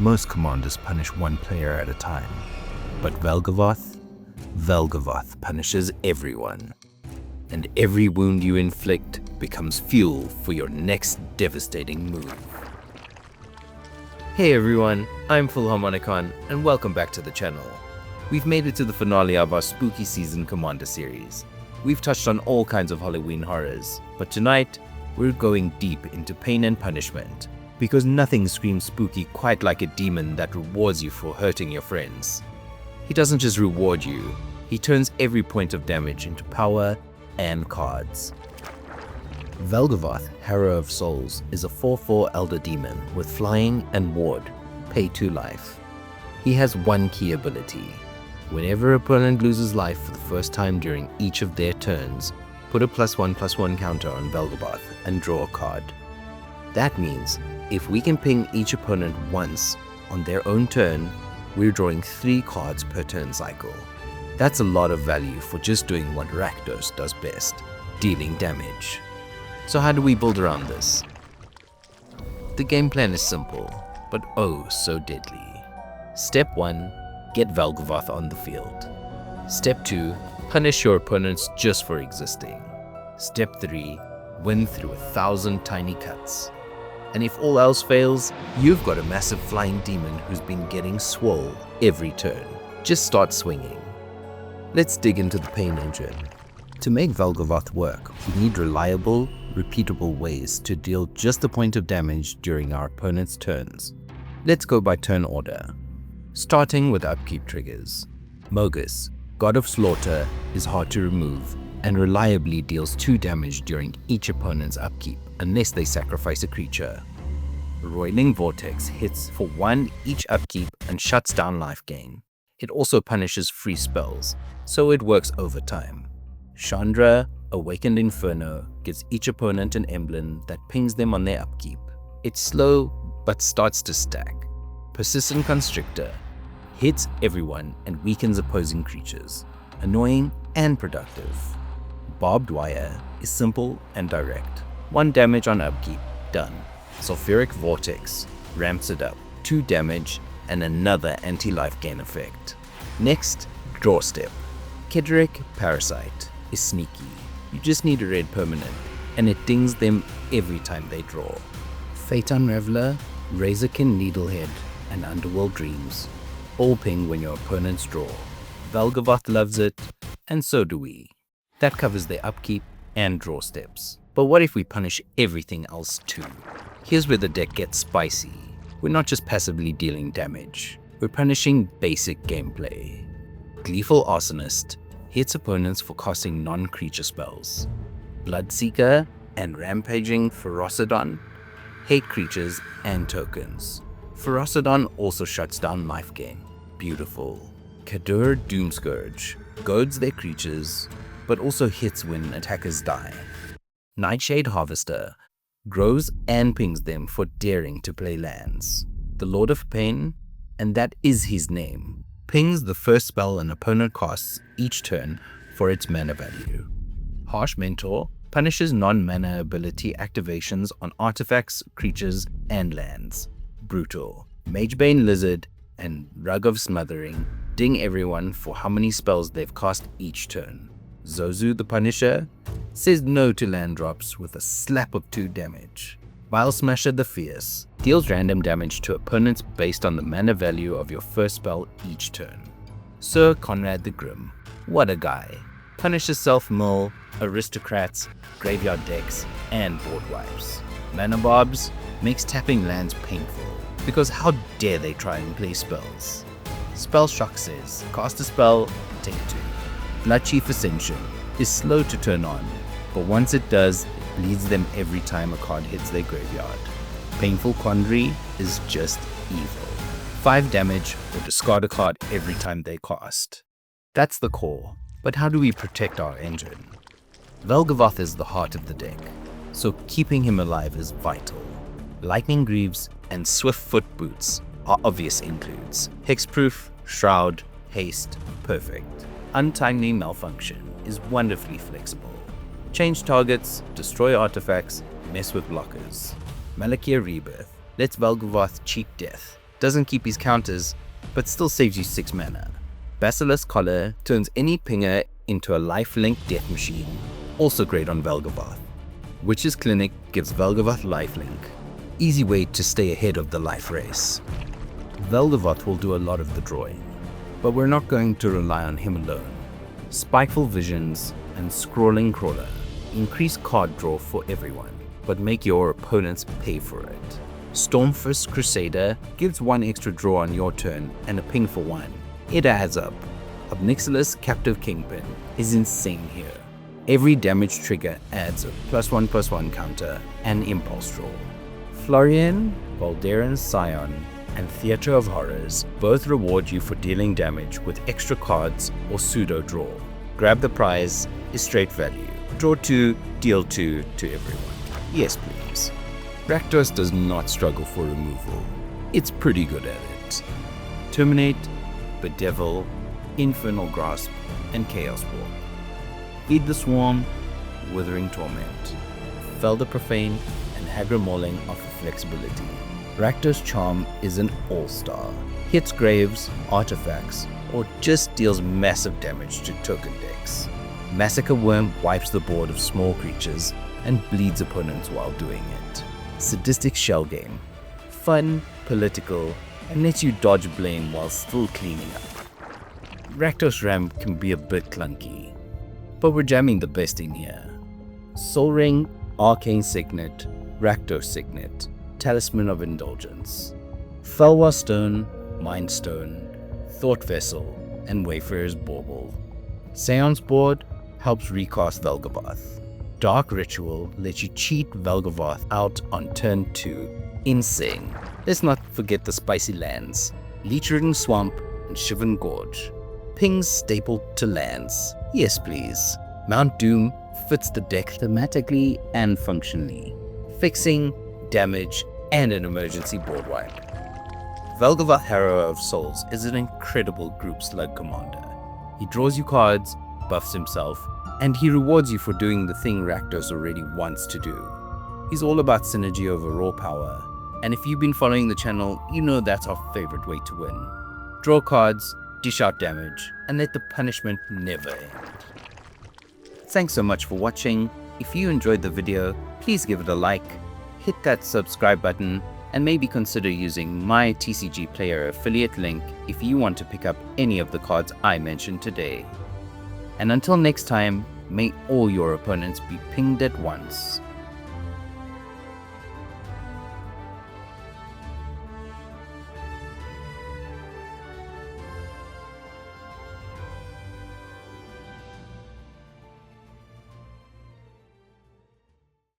Most commanders punish one player at a time, but Valgavoth punishes everyone. And every wound you inflict becomes fuel for your next devastating move. Hey everyone, I'm Philharmonicon and welcome back to the channel. We've made it to the finale of our spooky season Commander series. We've touched on all kinds of Halloween horrors, but tonight we're going deep into pain and punishment, because nothing screams spooky quite like a demon that rewards you for hurting your friends. He doesn't just reward you, he turns every point of damage into power and cards. Valgavoth, Harrower of Souls is a 4/4 Elder Demon with flying and ward, pay 2 life. He has one key ability. Whenever opponent loses life for the first time during each of their turns, put a +1/+1 counter on Valgavoth and draw a card. That means if we can ping each opponent once on their own turn, we're drawing 3 cards per turn cycle. That's a lot of value for just doing what Rakdos does best, dealing damage. So how do we build around this? The game plan is simple, but oh so deadly. Step 1, get Valgavoth on the field. Step 2, punish your opponents just for existing. Step 3, win through 1,000 tiny cuts. And if all else fails, you've got a massive flying demon who's been getting swole every turn. Just start swinging. Let's dig into the pain engine. To make Valgavoth work, we need reliable, repeatable ways to deal just a point of damage during our opponent's turns. Let's go by turn order. Starting with upkeep triggers. Mogus, God of Slaughter, is hard to remove and reliably deals 2 damage during each opponent's upkeep unless they sacrifice a creature. Roiling Vortex hits for 1 each upkeep and shuts down life gain. It also punishes free spells, so it works over time. Chandra, Awakened Inferno, gives each opponent an emblem that pings them on their upkeep. It's slow, but starts to stack. Persistent Constrictor hits everyone and weakens opposing creatures. Annoying and productive. Barbed Wire is simple and direct. 1 damage on upkeep, done. Sulfuric Vortex ramps it up, 2 damage and another anti-life gain effect. Next, Draw Step. Kedrick Parasite is sneaky. You just need a red permanent, and it dings them every time they draw. Fate Unraveler, Razorkin Needlehead, and Underworld Dreams all ping when your opponents draw. Valgavoth loves it, and so do we. That covers their upkeep and draw steps. But what if we punish everything else too? Here's where the deck gets spicy. We're not just passively dealing damage, we're punishing basic gameplay. Gleeful Arsonist hits opponents for casting non-creature spells. Bloodseeker and Rampaging Ferocidon hate creatures and tokens. Ferocidon also shuts down life gain. Beautiful. Kadur Doomscourge goads their creatures, but also hits when attackers die. Nightshade Harvester grows and pings them for daring to play lands. The Lord of Pain, and that is his name, pings the first spell an opponent casts each turn for its mana value. Harsh Mentor punishes non-mana ability activations on artifacts, creatures, and lands. Brutal. Magebane Lizard and Rug of Smothering ding everyone for how many spells they've cast each turn. Zozu the Punisher says no to land drops with a slap of 2 damage. Vile Smasher the Fierce deals random damage to opponents based on the mana value of your first spell each turn. Sir Conrad the Grim, what a guy. Punishes self-mill, aristocrats, graveyard decks, and board wipes. Mana Bobs makes tapping lands painful, because how dare they try and play spells. Spell Shock says, cast a spell, take 2. Bloodchief Ascension is slow to turn on, but once it does, it bleeds them every time a card hits their graveyard. Painful Quandary is just evil. 5 damage or discard a card every time they cast. That's the core, but how do we protect our engine? Valgavoth is the heart of the deck, so keeping him alive is vital. Lightning Greaves and Swiftfoot Boots are obvious includes. Hexproof, Shroud, Haste, perfect. Untimely Malfunction is wonderfully flexible. Change targets, destroy artifacts, mess with blockers. Malakir Rebirth lets Valgavoth cheat death. doesn't keep his counters, but still saves you 6 mana. Basilisk Collar turns any pinger into a lifelink death machine, also great on Valgavoth. Witch's Clinic gives Valgavoth lifelink, easy way to stay ahead of the life race. Valgavoth will do a lot of the drawing, but we're not going to rely on him alone. Spikeful Visions and Scrawling Crawler increase card draw for everyone, but make your opponents pay for it. Stormfist Crusader gives 1 extra draw on your turn and a ping for 1. It adds up. Obnixilis Captive Kingpin is insane here. Every damage trigger adds a +1/+1 counter and impulse draw. Florian, Valderan's Scion, and Theatre of Horrors both reward you for dealing damage with extra cards or pseudo draw. Grab the prize is straight value. Draw 2, deal 2 to everyone. Yes please. Rakdos does not struggle for removal. It's pretty good at it. Terminate, Bedevil, Infernal Grasp, and Chaos Walk. Feed the Swarm, Withering Torment. Fell the Profane, and Hagra Mauling offer flexibility. Rakdos Charm is an all-star. Hits graves, artifacts, or just deals massive damage to token decks. Massacre Worm wipes the board of small creatures and bleeds opponents while doing it. Sadistic Shell Game. Fun, political, and lets you dodge blame while still cleaning up. Rakdos Ram can be a bit clunky, but we're jamming the best in here. Soul Ring, Arcane Signet, Rakdos Signet, Talisman of Indulgence. Felwa Stone, Mind Stone, Thought Vessel, and Wayfarer's Bauble. Seance Board helps recast Valgavoth. Dark Ritual lets you cheat Valgavoth out on turn 2. Insane. Let's not forget the spicy lands, Leech-ridden Swamp and Shivan Gorge. Pings stapled to lands. Yes please. Mount Doom fits the deck thematically and functionally. Fixing, damage, and an emergency board wipe. Valgavoth Harrower of Souls is an incredible Group Slug commander. He draws you cards, buffs himself, and he rewards you for doing the thing Rakdos already wants to do. He's all about synergy over raw power, and if you've been following the channel, you know that's our favorite way to win. Draw cards, dish out damage, and let the punishment never end. Thanks so much for watching. If you enjoyed the video, please give it a like, hit that subscribe button, and maybe consider using my TCG Player affiliate link if you want to pick up any of the cards I mentioned today. And until next time, may all your opponents be pinged at once.